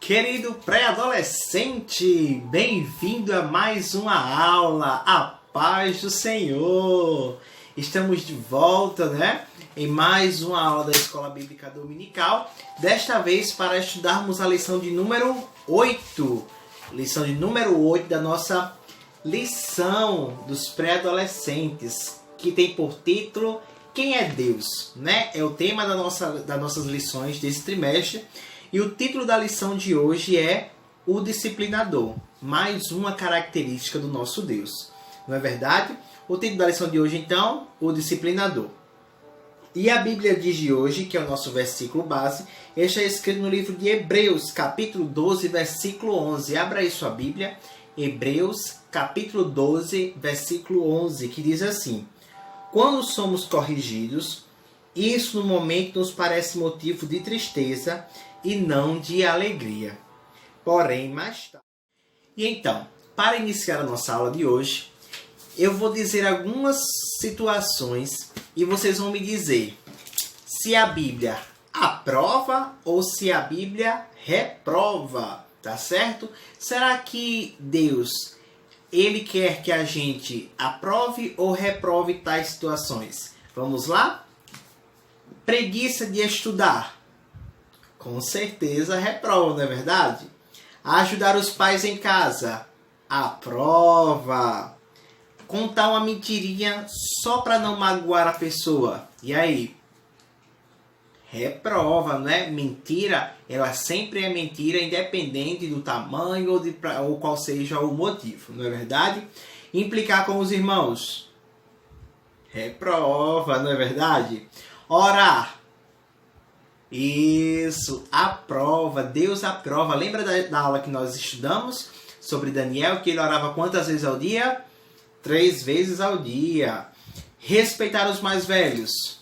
Querido pré-adolescente, bem-vindo a mais uma aula, a paz do Senhor. Estamos de volta, em mais uma aula da Escola Bíblica Dominical, desta vez para estudarmos a lição de número 8. Lição de número 8 da nossa lição dos pré-adolescentes, que tem por título Quem é Deus? É o tema das nossas lições desse trimestre. E o título da lição de hoje é O Disciplinador, mais uma característica do nosso Deus. Não é verdade? O título da lição de hoje, então, O Disciplinador. E a Bíblia diz de hoje, que é o nosso versículo base, está escrito no livro de Hebreus, capítulo 12, versículo 11. Abra aí sua Bíblia, Hebreus, capítulo 12, versículo 11, que diz assim: Quando somos corrigidos, isso no momento nos parece motivo de tristeza e não de alegria. Porém, mais tarde. E então, para iniciar a nossa aula de hoje, eu vou dizer algumas situações e vocês vão me dizer se a Bíblia aprova ou se a Bíblia reprova, tá certo? Será que Deus, Ele quer que a gente aprove ou reprove tais situações? Vamos lá? Preguiça de estudar. Com certeza reprova, não é verdade? Ajudar os pais em casa. Aprova. Contar uma mentirinha só para não magoar a pessoa. E aí? Reprova, né? Mentira, ela sempre é mentira, independente do tamanho ou qual seja o motivo, não é verdade? Implicar com os irmãos. Reprova, não é verdade? Orar. Isso, aprova, Deus aprova. Lembra da aula que nós estudamos sobre Daniel, que ele orava quantas vezes ao dia? 3 vezes ao dia. Respeitar os mais velhos.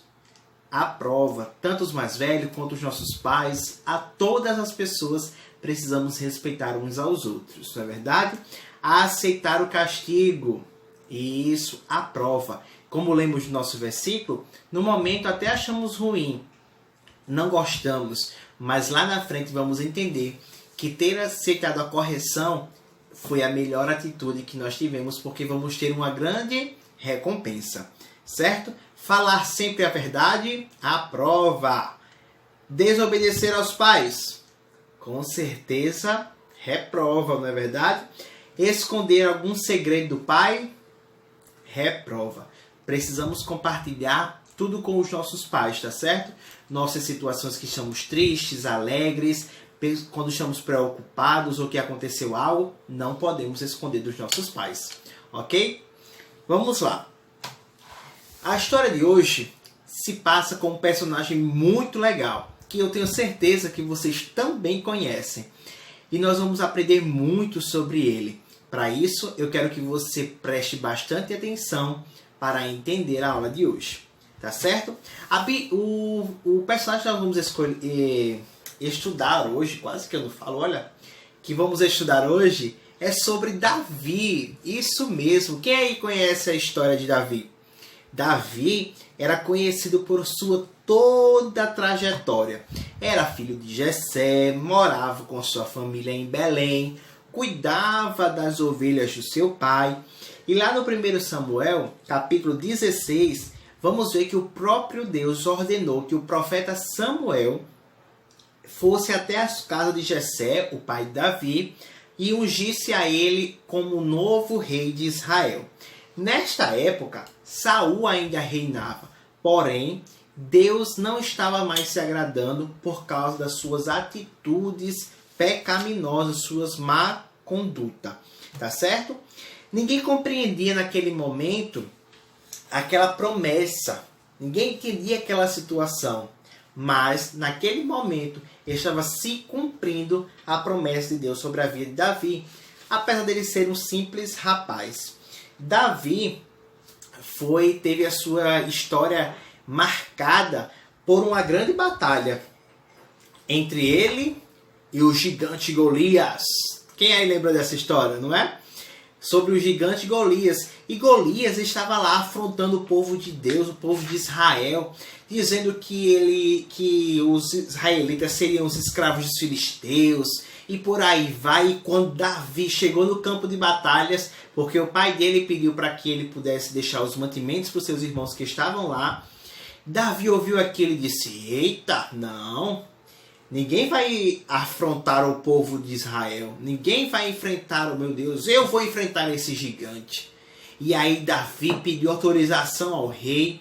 Aprova, tanto os mais velhos quanto os nossos pais, a todas as pessoas precisamos respeitar uns aos outros, não é verdade? Aceitar o castigo. Isso, aprova. Como lemos no nosso versículo, no momento até achamos ruim, não gostamos, mas lá na frente vamos entender que ter aceitado a correção foi a melhor atitude que nós tivemos, porque vamos ter uma grande recompensa, certo? Falar sempre a verdade, aprova. Desobedecer aos pais, com certeza reprova, não é verdade? Esconder algum segredo do pai, reprova. Precisamos compartilhar tudo com os nossos pais, tá certo? Nossas situações que estamos tristes, alegres, quando estamos preocupados ou que aconteceu algo, não podemos esconder dos nossos pais, ok? Vamos lá. A história de hoje se passa com um personagem muito legal, que eu tenho certeza que vocês também conhecem. E nós vamos aprender muito sobre ele. Para isso, eu quero que você preste bastante atenção para entender a aula de hoje. Tá certo? O personagem que nós vamos estudar hoje, quase que eu não falo, que vamos estudar hoje é sobre Davi. Isso mesmo. Quem aí conhece a história de Davi? Davi era conhecido por sua toda a trajetória. Era filho de Jessé, morava com sua família em Belém, cuidava das ovelhas do seu pai. E lá no 1 Samuel, capítulo 16, vamos ver que o próprio Deus ordenou que o profeta Samuel fosse até a casa de Jessé, o pai de Davi, e ungisse a ele como novo rei de Israel. Nesta época, Saul ainda reinava, porém, Deus não estava mais se agradando por causa das suas atitudes pecaminosas, suas má conduta, tá certo? Ninguém compreendia naquele momento aquela promessa. Ninguém entendia aquela situação. Mas, naquele momento, estava se cumprindo a promessa de Deus sobre a vida de Davi, apesar dele ser um simples rapaz. Davi teve a sua história marcada por uma grande batalha entre ele e o gigante Golias. Quem aí lembra dessa história, não é? sobre o gigante Golias. E Golias estava lá afrontando o povo de Deus, o povo de Israel, dizendo que os israelitas seriam os escravos dos filisteus, e por aí vai. E quando Davi chegou no campo de batalhas, porque o pai dele pediu para que ele pudesse deixar os mantimentos para os seus irmãos que estavam lá, Davi ouviu aquilo e disse: eita, não, ninguém vai afrontar o povo de Israel, ninguém vai enfrentar o meu Deus, eu vou enfrentar esse gigante. E aí Davi pediu autorização ao rei,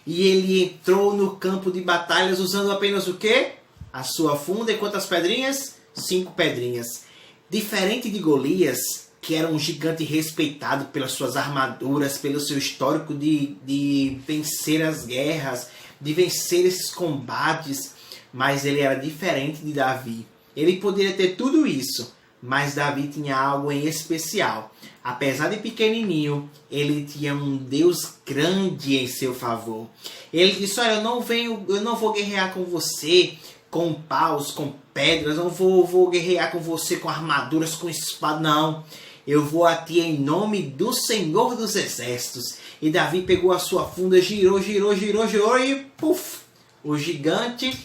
e ele entrou no campo de batalhas usando apenas o quê? A sua funda. E quantas pedrinhas? 5 pedrinhas. Diferente de Golias, que era um gigante respeitado pelas suas armaduras, pelo seu histórico de vencer as guerras, de vencer esses combates, mas ele era diferente de Davi. Ele poderia ter tudo isso, mas Davi tinha algo em especial. Apesar de pequenininho, ele tinha um Deus grande em seu favor. Ele disse: olha, eu não vou guerrear com você com paus, com pedras, não vou guerrear com você com armaduras, com espada, não. Eu vou a ti em nome do Senhor dos Exércitos. E Davi pegou a sua funda, girou e puf, o gigante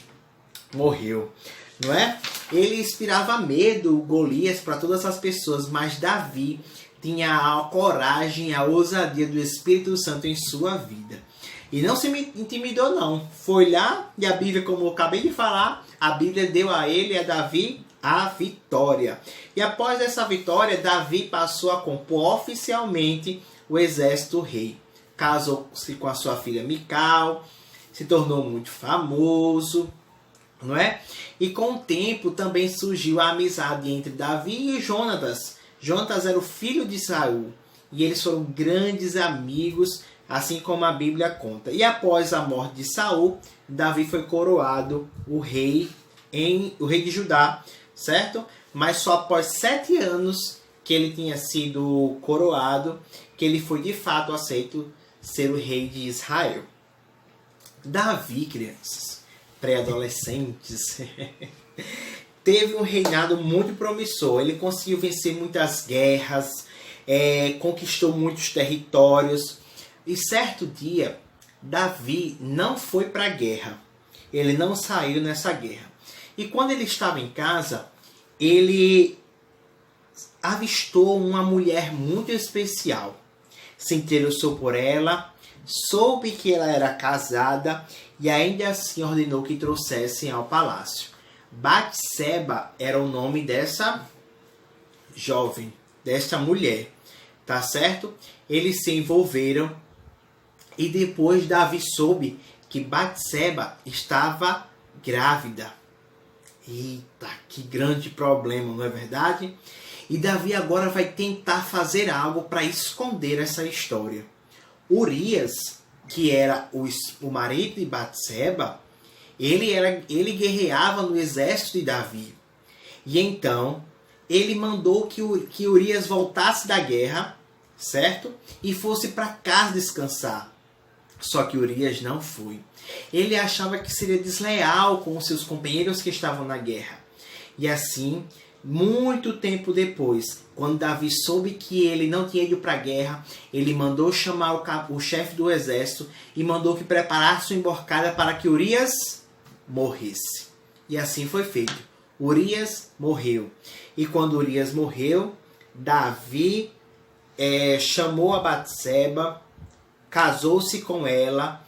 morreu, não é? Ele inspirava medo, Golias, para todas as pessoas, mas Davi tinha a coragem, a ousadia do Espírito Santo em sua vida. E não se intimidou não. Foi lá e a Bíblia, como eu acabei de falar, a Bíblia deu a ele, a Davi, a vitória. E após essa vitória, Davi passou a compor oficialmente o exército rei. Casou-se com a sua filha Mical, se tornou muito famoso, não é? E com o tempo também surgiu a amizade entre Davi e Jonatas. Jonatas era o filho de Saul. E eles foram grandes amigos, assim como a Bíblia conta. E após a morte de Saul, Davi foi coroado o rei de Judá, certo? Mas só após 7 anos que ele tinha sido coroado, que ele foi de fato aceito ser o rei de Israel. Davi, crianças, pré-adolescentes, teve um reinado muito promissor. Ele conseguiu vencer muitas guerras, conquistou muitos territórios. E certo dia, Davi não foi para a guerra. Ele não saiu nessa guerra. E quando ele estava em casa, ele avistou uma mulher muito especial. Se interessou por ela, soube que ela era casada e ainda assim ordenou que trouxessem ao palácio. Batseba era o nome dessa jovem, desta mulher, tá certo? Eles se envolveram e depois Davi soube que Batseba estava grávida. Eita, que grande problema, não é verdade? E Davi agora vai tentar fazer algo para esconder essa história. Urias, que era o marido de Batseba, ele guerreava no exército de Davi. E então, ele mandou que Urias voltasse da guerra, certo? E fosse para casa descansar. Só que Urias não foi. Ele achava que seria desleal com os seus companheiros que estavam na guerra. E assim, muito tempo depois, quando Davi soube que ele não tinha ido para a guerra, ele mandou chamar o chefe do exército e mandou que preparasse uma emboscada para que Urias morresse. E assim foi feito. Urias morreu. E quando Urias morreu, Davi chamou a Batseba, casou-se com ela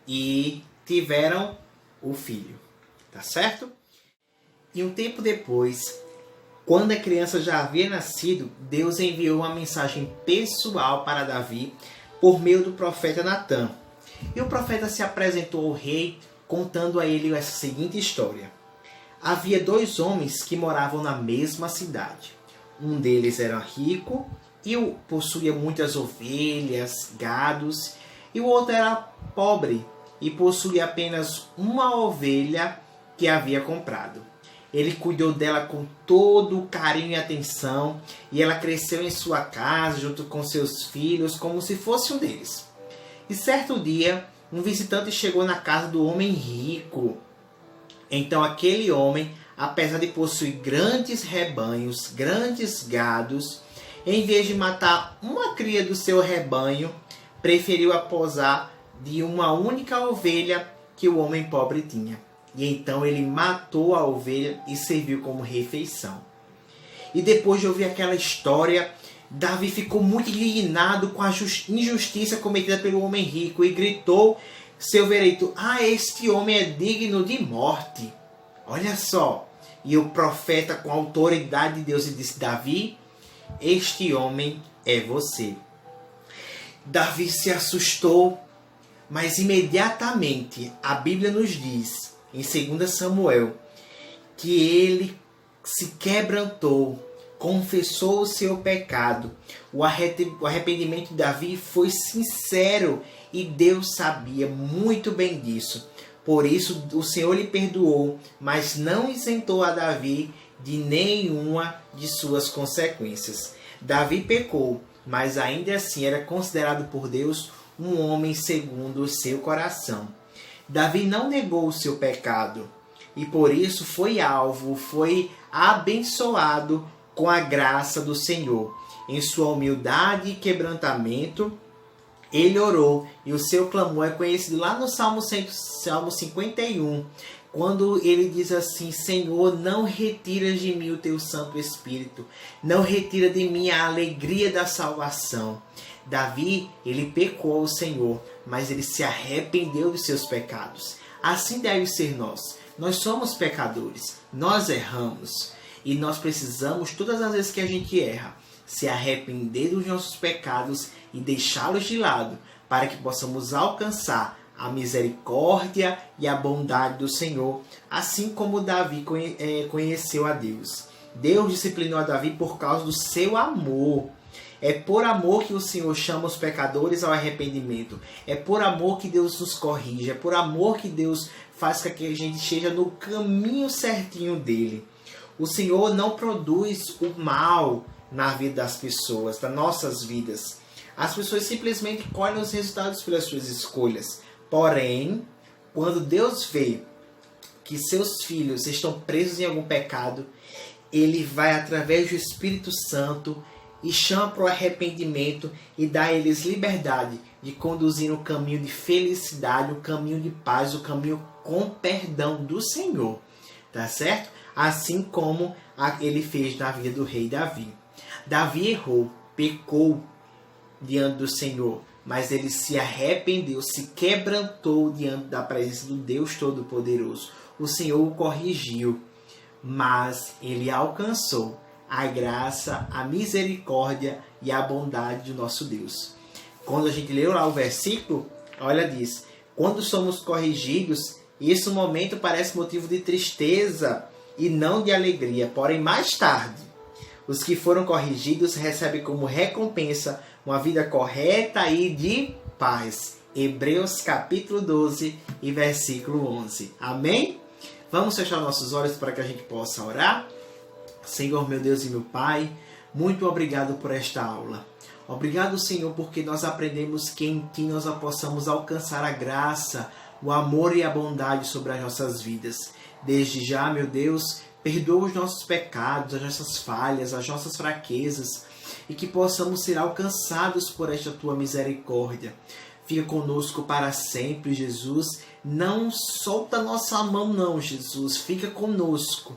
e tiveram o filho. Tá certo? E um tempo depois, quando a criança já havia nascido, Deus enviou uma mensagem pessoal para Davi por meio do profeta Natã. E o profeta se apresentou ao rei contando a ele essa seguinte história. Havia 2 homens que moravam na mesma cidade. Um deles era rico e possuía muitas ovelhas, gados, e o outro era pobre e possuía apenas uma ovelha que havia comprado. Ele cuidou dela com todo o carinho e atenção, e ela cresceu em sua casa junto com seus filhos como se fosse um deles. E certo dia, um visitante chegou na casa do homem rico. Então aquele homem, apesar de possuir grandes rebanhos, grandes gados, em vez de matar uma cria do seu rebanho, preferiu aposar de uma única ovelha que o homem pobre tinha. E então ele matou a ovelha e serviu como refeição. E depois de ouvir aquela história, Davi ficou muito indignado com a injustiça cometida pelo homem rico e gritou seu veredito: este homem é digno de morte. Olha só. E o profeta, com a autoridade de Deus, disse: Davi, este homem é você. Davi se assustou, mas imediatamente a Bíblia nos diz, em 2 Samuel, que ele se quebrantou, confessou o seu pecado. O arrependimento de Davi foi sincero e Deus sabia muito bem disso. Por isso o Senhor lhe perdoou, mas não isentou a Davi de nenhuma de suas consequências. Davi pecou, mas ainda assim era considerado por Deus um homem segundo o seu coração. Davi não negou o seu pecado e por isso foi abençoado com a graça do Senhor. Em sua humildade e quebrantamento, ele orou e o seu clamor é conhecido lá no Salmo 51, quando ele diz assim: Senhor, não retiras de mim o teu Santo Espírito, não retira de mim a alegria da salvação. Davi, ele pecou ao Senhor, mas ele se arrependeu dos seus pecados. Assim deve ser nós. Nós somos pecadores, nós erramos e nós precisamos, todas as vezes que a gente erra, se arrepender dos nossos pecados e deixá-los de lado, para que possamos alcançar a misericórdia e a bondade do Senhor, assim como Davi conheceu a Deus. Deus disciplinou a Davi por causa do seu amor. É por amor que o Senhor chama os pecadores ao arrependimento. É por amor que Deus nos corrige. É por amor que Deus faz com que a gente esteja no caminho certinho dele. O Senhor não produz o mal na vida das pessoas, das nossas vidas. As pessoas simplesmente colhem os resultados pelas suas escolhas. Porém, quando Deus vê que seus filhos estão presos em algum pecado, Ele vai através do Espírito Santo e chama para o arrependimento e dá a eles liberdade de conduzir um caminho de felicidade, um caminho de paz, um caminho com perdão do Senhor. Tá certo? Assim como ele fez na vida do rei Davi. Davi errou, pecou diante do Senhor, mas ele se arrependeu, se quebrantou diante da presença do Deus Todo-Poderoso. O Senhor o corrigiu, mas ele alcançou a graça, a misericórdia e a bondade do nosso Deus. Quando a gente leu lá o versículo, olha, diz: quando somos corrigidos, esse momento parece motivo de tristeza e não de alegria. Porém, mais tarde, os que foram corrigidos recebem como recompensa uma vida correta e de paz. Hebreus capítulo 12 e versículo 11. Amém? Vamos fechar nossos olhos para que a gente possa orar? Senhor, meu Deus e meu Pai, muito obrigado por esta aula. Obrigado, Senhor, porque nós aprendemos que em Ti nós possamos alcançar a graça, o amor e a bondade sobre as nossas vidas. Desde já, meu Deus, perdoa os nossos pecados, as nossas falhas, as nossas fraquezas, e que possamos ser alcançados por esta Tua misericórdia. Fica conosco para sempre, Jesus. Não solta nossa mão, não, Jesus. Fica conosco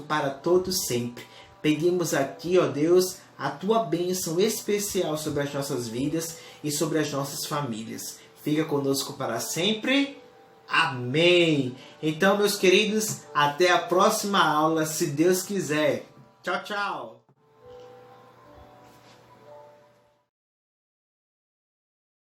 para todo sempre. Pedimos a Ti, ó Deus, a Tua bênção especial sobre as nossas vidas e sobre as nossas famílias. Fica conosco para sempre. Amém. Então, meus queridos, até a próxima aula, se Deus quiser. Tchau, tchau.